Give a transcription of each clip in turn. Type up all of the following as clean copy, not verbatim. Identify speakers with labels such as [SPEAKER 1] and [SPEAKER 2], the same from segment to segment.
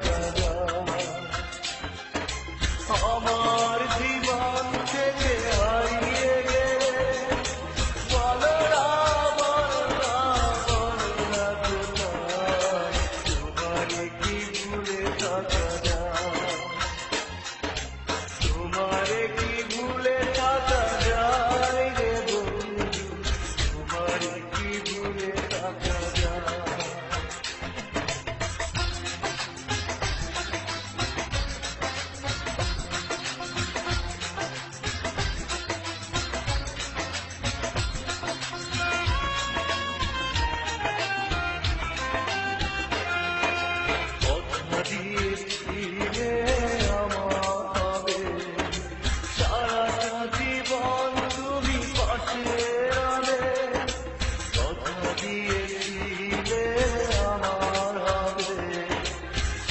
[SPEAKER 1] থাকা যায়। আমার জীবন থেকে হারিয়ে গেলে বলো না, বলো না, বলো না কোথায় তোমারে কি ভুলে থাকা যায়, তোমারে কি ভুলে থাকা যায় রে বন্ধু, তোমারে কি ভুলে থাকা যায়। কথা দিয়েছিলে আমার হবে, সারাটা জীবন তুমি পাশে রবে। কথা দিয়েছিলে আমার হবে,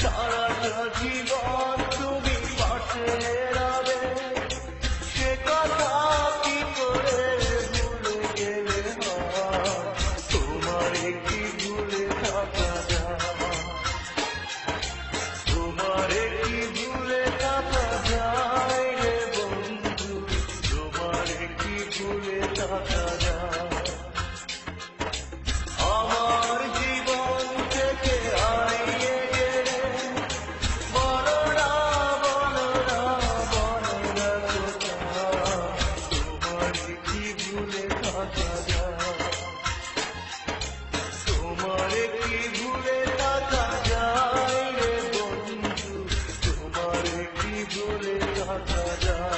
[SPEAKER 1] সারাটা জীবন তুমি পাশে রবে। সে কথা কি করে ভুলে গেলে হয়, তোমারে কি ভুলে থাকা যায়, তোমারে কি ভুলে থাকা যায় রে বন্ধু, তোমারে কি ভুলে থাকা যায়। আমার জীবন থেকে হারিয়ে গেলে বলো না, বলো না, বলো না কোথায় তোমারে কি ভুলে থাকা যায়, তোমারে কি ভুলে থাকা যায় রে বন্ধু, তোমারে কি ভুলে থাকা যায়।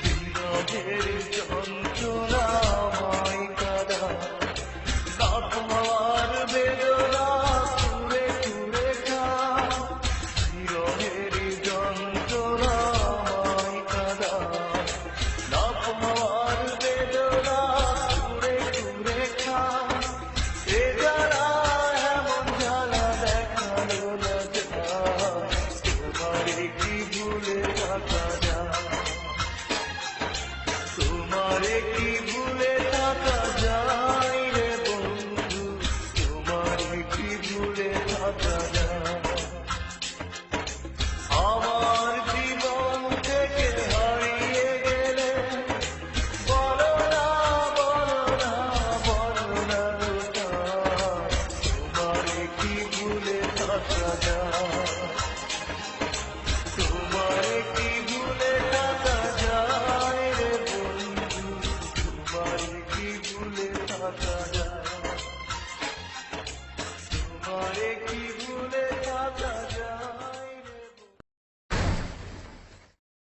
[SPEAKER 1] বিরহের যন্ত্রণাময় কাদা, দাঁত মার বেদনা কুড়ে কুড়ে খা। বিরহের যন্ত্রণাময় কাদা, দাঁত মার বেদনা কুড়ে কুড়ে খা। এ জ্বালা এমন জ্বালা দেখানো না যায়, তোমারে কি ভুলে থাকা যায়, তোমারে কি ভুলে থাকা যায় রে বন্ধু, তোমারে কি ভুলে থাকা যায়।